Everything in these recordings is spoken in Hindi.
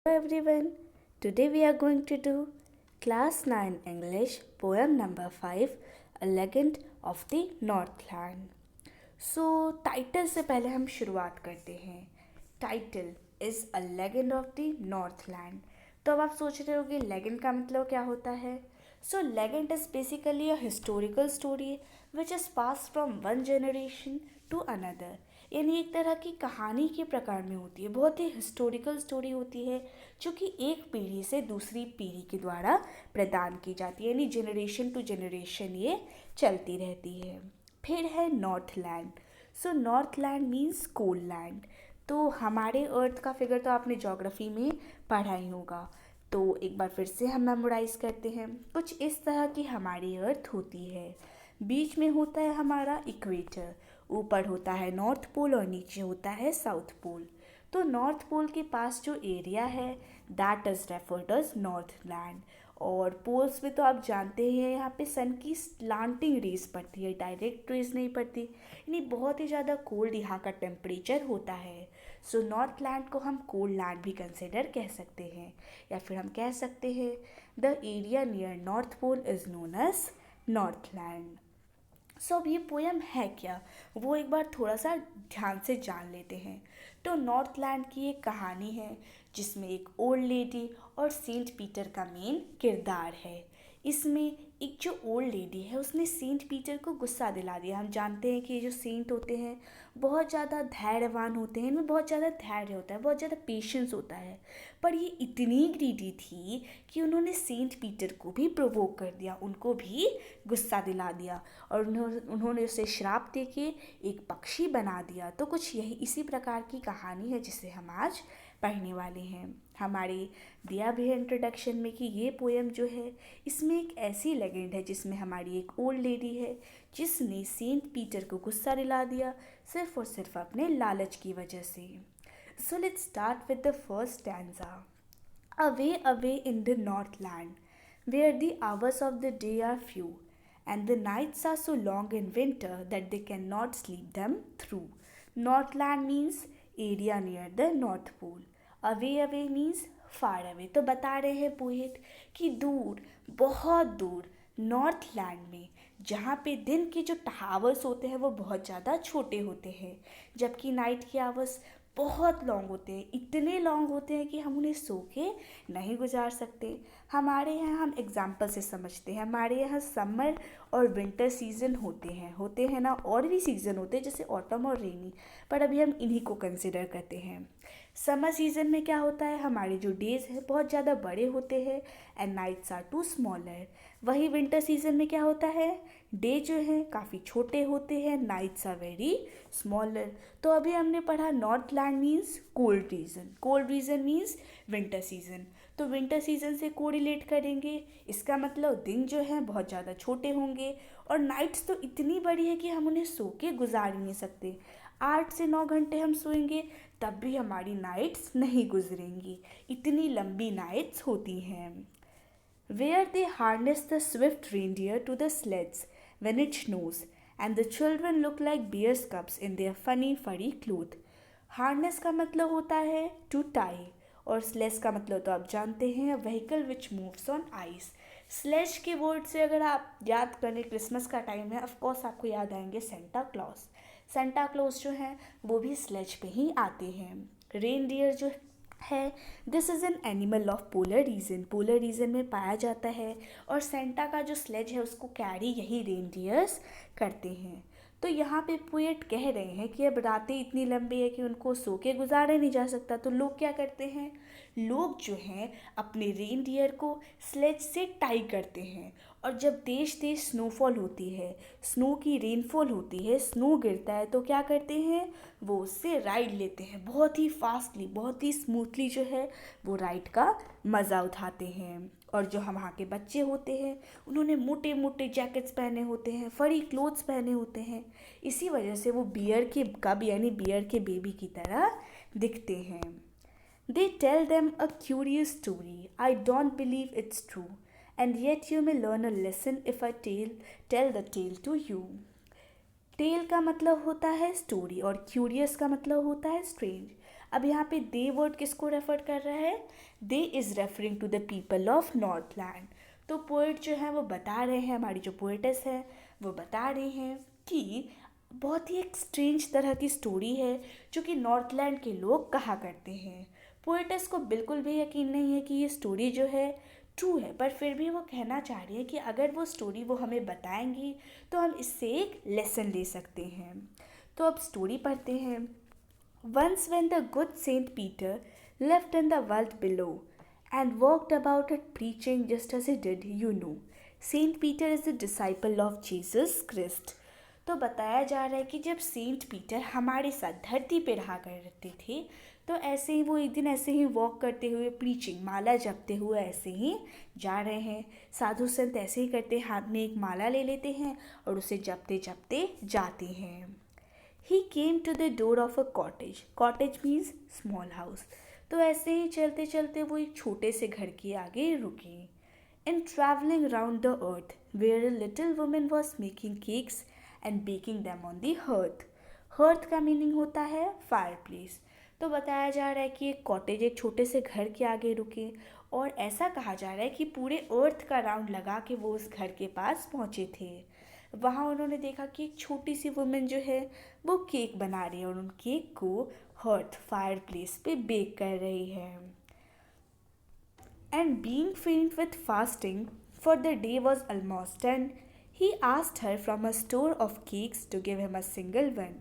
everyone. Today we are going to do class 9 English poem number 5, A Legend of the Northland. Title से पहले हम शुरुआत करते हैं. Title is a legend of the Northland. तो अब आप सोच रहे होगे लेजेंड का मतलब क्या होता है. Legend is basically a historical story which is pass from one generation to another. यानी एक तरह की कहानी के प्रकार में होती है, बहुत ही हिस्टोरिकल स्टोरी होती है जो कि एक पीढ़ी से दूसरी पीढ़ी के द्वारा प्रदान की जाती है, यानी जनरेशन टू जनरेशन ये चलती रहती है. फिर है Northland. Northland means cold land. तो हमारे अर्थ का फिगर तो आपने ज्योग्राफी में पढ़ा ही होगा. तो एक बार फिर से हम मेमोराइज करते हैं. कुछ इस तरह की हमारी अर्थ होती है. बीच में होता है हमारा इक्वेटर, ऊपर होता है नॉर्थ पोल और नीचे होता है साउथ पोल. तो नॉर्थ पोल के पास जो एरिया है that is referred as Northland. और पोल्स में तो आप जानते हैं यहाँ पे सन की स्लांटिंग रेज पड़ती है, डायरेक्ट रेज नहीं पड़ती, यानी बहुत ही ज़्यादा कोल्ड यहाँ का टेम्परेचर होता है. नॉर्थलैंड को हम कोल्ड लैंड भी कंसिडर कह सकते हैं, या फिर हम कह सकते हैं the area near North Pole is known as Northland. अब ये पोयम है क्या, वो एक बार थोड़ा सा ध्यान से जान लेते हैं. तो नॉर्थलैंड की एक कहानी है जिसमें एक ओल्ड लेडी और सेंट पीटर का मेन किरदार है. इसमें एक जो ओल्ड लेडी है उसने सेंट पीटर को गुस्सा दिला दिया. हम जानते हैं कि ये जो सेंट होते हैं बहुत ज़्यादा धैर्यवान होते हैं, इनमें बहुत ज़्यादा धैर्य होता है, बहुत ज़्यादा पेशेंस होता है. पर ये इतनी ग्रीडी थी कि उन्होंने सेंट पीटर को भी प्रोवोक कर दिया, उनको भी गुस्सा दिला दिया और उन्होंने उसे श्राप दे के एक पक्षी बना दिया. तो कुछ यही इसी प्रकार की कहानी है जिसे हम आज पढ़ने वाले हैं. हमारे दिया भी है इंट्रोडक्शन में कि ये पोएम जो है इसमें एक ऐसी लेजेंड है जिसमें हमारी एक ओल्ड लेडी है जिसने सेंट पीटर को गुस्सा दिला दिया सिर्फ और सिर्फ अपने लालच की वजह से. Let's start with the first stanza. Away, away in the Northland, where the hours of the day are few, and the nights are so long in winter that they cannot sleep them through. Northland means area near the North Pole. Away, away means far away. तो बता रहे हैं पोएट कि दूर, बहुत दूर नॉर्थलैंड में जहाँ पे दिन के जो आवर्स होते हैं वो बहुत ज़्यादा छोटे होते हैं, जबकि नाइट के आवर्स बहुत लॉन्ग होते हैं. इतने लॉन्ग होते हैं कि हम उन्हें सो के नहीं गुजार सकते. हमारे यहाँ हम एग्जाम्पल से समझते हैं. हमारे यहाँ समर और विंटर सीज़न होते हैं ना, और भी सीज़न होते हैं जैसे ऑटम और रेनी, पर अभी हम इन्हीं को कंसिडर करते हैं. समर सीज़न में क्या होता है, हमारे जो डेज़ हैं बहुत ज़्यादा बड़े होते हैं and nights are too smaller. वही विंटर सीज़न में क्या होता है, डे जो है काफ़ी छोटे होते हैं, नाइट्स आर वेरी स्मॉलर. तो अभी हमने पढ़ा Northland means cold region, cold region means winter season. तो विंटर सीज़न से कोरिलेट करेंगे, इसका मतलब दिन जो है बहुत ज़्यादा छोटे होंगे और नाइट्स तो इतनी बड़ी है कि हम उन्हें सो के गुजार ही नहीं सकते. 8 से 9 घंटे हम सोएंगे तब भी हमारी नाइट्स नहीं गुजरेंगी, इतनी लंबी नाइट्स होती हैं. Where they harness the swift reindeer to the sleds when it snows, and the children look like bear's cubs in their funny furry cloth. Harness का मतलब होता है to tie, और स्लेज का मतलब तो आप जानते हैं vehicle which moves on ice. Sledge के वर्ड से अगर आप याद करें, क्रिसमस का टाइम है, ऑफकोर्स आपको याद आएंगे सेंटा क्लॉज. सेंटा क्लॉज जो हैं वो भी स्लेज पे ही आते हैं. रेनडियर जो है this is an animal of polar region, polar region में पाया जाता है, और सेंटा का जो स्लेज है उसको कैरी यही रेनडियर्स करते हैं. तो यहाँ पे पोएट कह रहे हैं कि अब रातें इतनी लंबी है कि उनको सो के गुजारा नहीं जा सकता. तो लोग क्या करते हैं, लोग जो हैं अपने रेनडियर को स्लेज से टाई करते हैं, और जब तेज तेज स्नोफॉल होती है, स्नो की रेनफॉल होती है, स्नो गिरता है, तो क्या करते हैं वो उससे राइड लेते हैं बहुत ही फास्टली, बहुत ही स्मूथली जो है वो राइड का मज़ा उठाते हैं. और जो हम वहाँ के बच्चे होते हैं उन्होंने मोटे मोटे जैकेट्स पहने होते हैं, फरी क्लोथ्स पहने होते हैं, इसी वजह से वो बियर के कब यानी बियर के बेबी की तरह दिखते हैं. They tell them a curious story. I don't believe it's true. And yet you may learn a lesson if I tell the tale to you. Tale का मतलब होता है स्टोरी और क्यूरियस का मतलब होता है स्ट्रेंज. अब यहाँ पे दे वर्ड किसको रेफर कर रहा है? They is referring to the people of Northland. तो पोइट जो है वो बता रहे हैं, हमारी जो पोइटेस है वो बता रही हैं कि बहुत ही एक स्ट्रेंज तरह की स्टोरी है जो कि नॉर्थलैंड के लोग कहा करते हैं। पोइटेस को बिल्कुल भी यकीन नहीं है कि ये स्टोरी जो है ट्रू है, पर फिर भी वो कहना चाह रही है कि अगर वो स्टोरी वो हमें बताएंगी तो हम इससे एक लेसन ले सकते हैं। तो अब स्टोरी पढ़ते हैं। Once when the good Saint Peter lived in the world below and walked about it preaching just as he did, you know. Saint Peter is the disciple of Jesus Christ. तो बताया जा रहा है कि जब सेंट पीटर हमारे साथ धरती पे रहा करते थे तो ऐसे ही वो एक दिन ऐसे ही वॉक करते हुए प्रीचिंग माला जपते हुए ऐसे ही जा रहे हैं। साधु संत ऐसे ही करते, हाथ में एक माला ले लेते हैं और उसे जपते जपते जाते हैं। He came to the door of a cottage. Cottage means small house. तो ऐसे ही चलते चलते वो एक छोटे से घर के आगे रुके। In traveling round the earth, where a little woman was making cakes and baking them on the hearth. Hearth का मीनिंग होता है fireplace. तो बताया जा रहा है कि एक कॉटेज एक छोटे से घर के आगे रुके और ऐसा कहा जा रहा है कि पूरे अर्थ का राउंड लगा के वो उस घर के पास पहुँचे थे। वहाँ उन्होंने देखा कि एक छोटी सी वुमेन जो है वो केक बना रही है और उन केक को हर्थ फायर प्लेस पे बेक कर रही है। And being faint with fasting for the day was almost and he asked her from a store of cakes to give him a single one.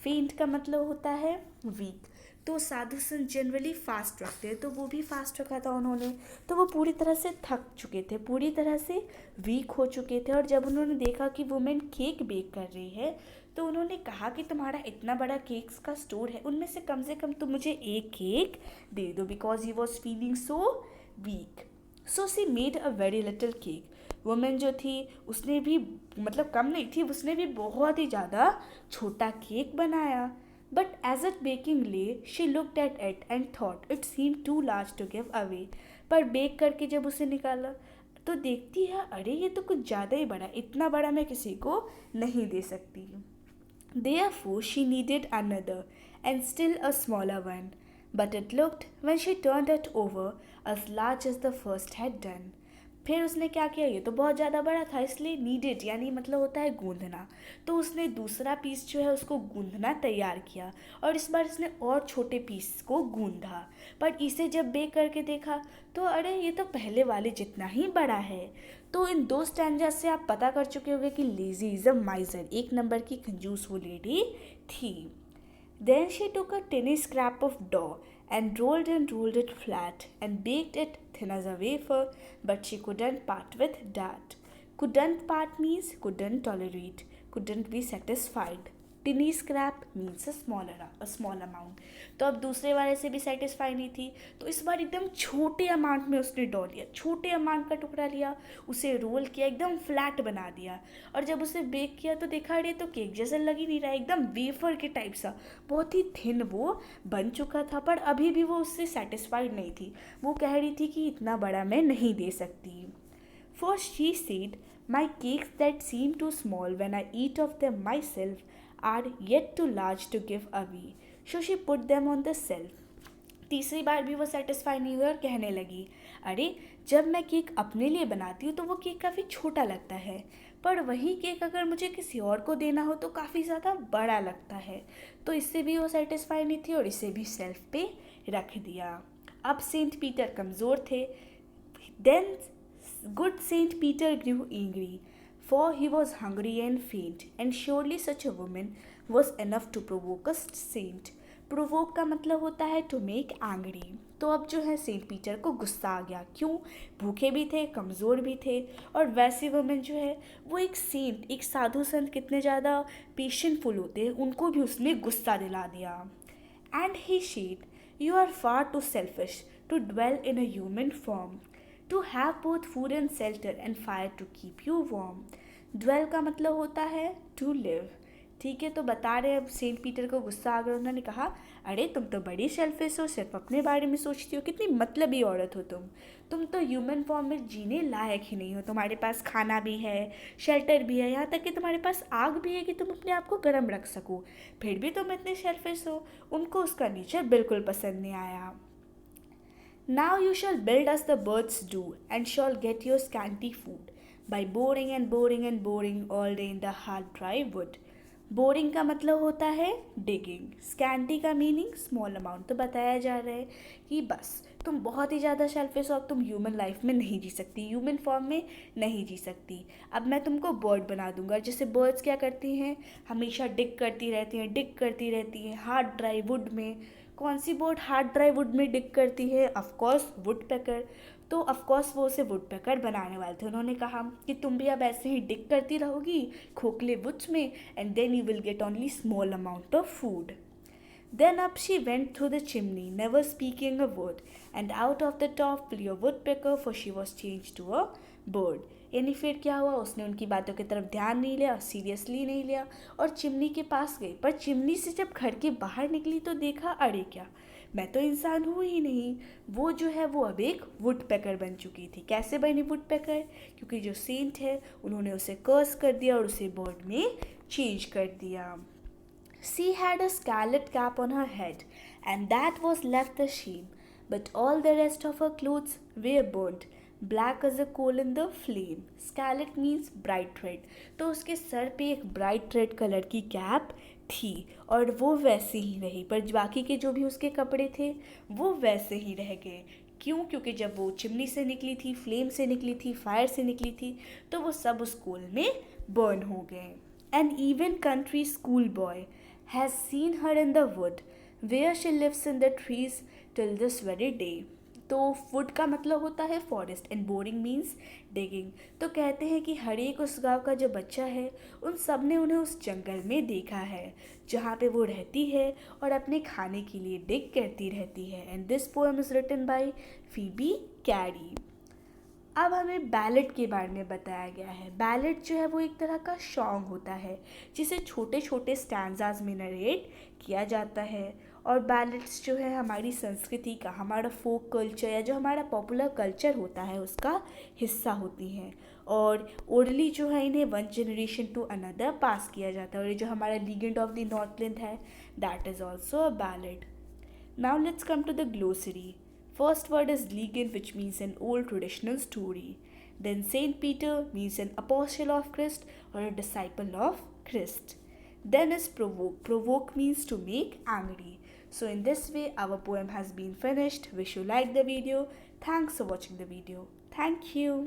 Faint का मतलब होता है वीक। तो साधु संत जनरली फास्ट रखते हैं, तो वो भी फास्ट रखा था उन्होंने। तो वो पूरी तरह से थक चुके थे, पूरी तरह से वीक हो चुके थे। और जब उन्होंने देखा कि वुमेन केक बेक कर रही है तो उन्होंने कहा कि तुम्हारा इतना बड़ा केक्स का स्टोर है, उनमें से कम तुम मुझे एक केक दे दो, because he was feeling so weak. So C made a very little cake. Women जो थी उसने भी मतलब कम नहीं थी, उसने भी बहुत ही ज़्यादा छोटा केक बनाया। But as it baking lay, she looked at it and thought it seemed too large to give away. पर बेक करके जब उसे निकाला तो देखती है अरे ये तो कुछ ज़्यादा ही बड़ा, इतना बड़ा मैं किसी को नहीं दे सकती। Therefore she needed another and still a smaller one. But it looked, when she turned it over, as large as the first had done. फिर उसने क्या किया, ये तो बहुत ज़्यादा बड़ा था इसलिए नीडेड यानी मतलब होता है गूंदना। तो उसने दूसरा पीस जो है उसको गूंदना तैयार किया और इस बार उसने और छोटे पीस को गूंदा। पर इसे जब बेक करके देखा तो अरे ये तो पहले वाले जितना ही बड़ा है। तो इन दो स्टैंजा से आप पता कर चुके होंगे कि लेजी इज़ अ माइजर, एक नंबर की कंजूस वो लेडी थी। Then she took a tiny scrap of dough and rolled it flat and baked it thin as a wafer, but she couldn't part with that. Couldn't part means couldn't tolerate, couldn't be satisfied. टिनी scrap means a small amount. तो अब दूसरे वाले से भी सेटिस्फाई नहीं थी, तो इस बार एकदम छोटे अमाउंट में उसने डॉ लिया, छोटे अमाउंट का टुकड़ा लिया, उसे रोल किया, एकदम फ्लैट बना दिया। और जब उसे बेक किया तो देखा अरे तो केक जैसा लग ही नहीं रहा, एकदम वेफर के टाइप सा, बहुत ही थिन वो बन चुका था। पर अभी भी वो उससे सेटिस्फाइड नहीं थी, वो कह रही थी कि इतना बड़ा मैं नहीं दे सकती। For she said, my cakes that seem too small when I eat of them myself are yet too large to give away. So she put them on the shelf. तीसरी बार भी वो सेटिस्फाई नहीं हुई और कहने लगी अरे जब मैं केक अपने लिए बनाती हूँ तो वो केक काफ़ी छोटा लगता है, पर वही केक अगर मुझे किसी और को देना हो तो काफ़ी ज़्यादा बड़ा लगता है। तो इससे भी वो सेटिस्फाई नहीं थी और इसे भी सेल्फ पे रख दिया। अब सेंट पीटर कमज़ोर थे। Then good Saint Peter grew angry, for he was hungry and faint, and surely such a woman was enough to provoke a saint. Provoke का मतलब होता है टू मेक एंग्री। तो अब जो है सेंट पीटर को गुस्सा आ गया, क्यों? भूखे भी थे, कमज़ोर भी थे, और वैसी वुमेन जो है वो एक सेंट, एक साधु संत कितने ज़्यादा पेशेंटफुल होते हैं, उनको भी उसने गुस्सा दिला दिया। And he said, you are far too selfish to dwell in a human form, to have both food and shelter and fire to keep you warm. Dwell का मतलब होता है to live, ठीक है, तो बता रहे अब सेंट पीटर को गुस्सा आ गया। उन्होंने कहा, अरे तुम तो बड़ी सेल्फिश हो, सिर्फ अपने बारे में सोचती हो, कितनी मतलबी औरत हो तुम तो ह्यूमन फॉर्म में जीने लायक ही नहीं हो। तुम्हारे पास खाना भी है, शेल्टर भी है, यहाँ तक कि तुम्हारे पास आग भी है कि तुम अपने आप को गर्म रख सको, फिर भी तुम इतने सेल्फिश हो। उनको उसका नेचर बिल्कुल पसंद नहीं आया। Now you shall build as the birds do, and shall get your scanty food by boring and boring and boring all day in the hard dry wood. Boring का मतलब होता है डिगिंग, स्कैंटी का मीनिंग स्मॉल अमाउंट। तो बताया जा रहा है कि बस तुम बहुत ही ज़्यादा सेल्फिश हो, अब तुम ह्यूमन लाइफ में नहीं जी सकती, ह्यूमन फॉर्म में नहीं जी सकती। अब मैं तुमको बर्ड बना दूंगा। जैसे बर्ड्स क्या करती हैं, हमेशा डिग करती रहती हैं, डिग करती रहती हैं हार्ड ड्राई वुड में। कौन सी बर्ड हार्ड ड्राई वुड में डिग करती है? ऑफकोर्स वुड पैकर। तो ऑफकोर्स वो उसे वुड पैकर बनाने वाले थे। उन्होंने कहा कि तुम भी अब ऐसे ही डिग करती रहोगी खोखले वुड्स में, and then you will get only small amount of food. Then up she went through the chimney, never speaking a word, and out of the top flew a woodpecker, for she was changed to a bird. यानी फिर क्या हुआ, उसने उनकी बातों की तरफ ध्यान नहीं लिया, सीरियसली नहीं लिया, और चिमनी के पास गई। पर चिमनी से जब घर के बाहर निकली तो देखा, अरे क्या, मैं तो इंसान हूँ ही नहीं। वो जो है वो अब एक वुडपेकर बन चुकी थी। कैसे बनी वुडपेकर? क्योंकि जो सेंट है उन्होंने उसे कर्स कर दिया और उसे बर्ड में चेंज कर दिया। She had a scarlet cap on her head, and that was left a shame, but all the rest of her clothes were burnt, black as a coal in the flame. Scarlet means bright red. तो उसके सर पे एक ब्राइट रेड कलर की कैप थी और वो वैसे ही रही, पर बाकी के जो भी उसके कपड़े थे वो वैसे ही रह गए। क्यों? क्योंकि जब वो चिमनी से निकली थी, फ्लेम से निकली थी, फायर से निकली थी, तो वो सब उस कोल में बर्न हो गए। An even country schoolboy has seen her in the wood, where she lives in the trees till this very day. तो वुड का मतलब होता है forest, and boring means digging. तो कहते हैं कि हर एक उस गांव का जो बच्चा है उन सब ने उन्हें उस जंगल में देखा है जहाँ पे वो रहती है और अपने खाने के लिए डिग करती रहती है। And this poem is written by Phoebe Cary. अब हमें बैलेट के बारे में बताया गया है। बैलेट जो है वो एक तरह का सॉन्ग होता है जिसे छोटे छोटे स्टैंजाज में नरेट किया जाता है। और बैलेट्स जो है हमारी संस्कृति का, हमारा फोक कल्चर या जो हमारा पॉपुलर कल्चर होता है उसका हिस्सा होती हैं। और ओरली जो है इन्हें वन जनरेशन टू अनदर पास किया जाता है। और ये जो हमारा लीजेंड ऑफ द नॉर्थलैंड है, that is also a ballot. Now let's come to the glossary. First word is legend, which means an old traditional story. Then Saint Peter means an apostle of Christ or a disciple of Christ. Then is provoke. Provoke means to make angry. So in this way our poem has been finished. Wish you liked the video. Thanks for watching the video. Thank you.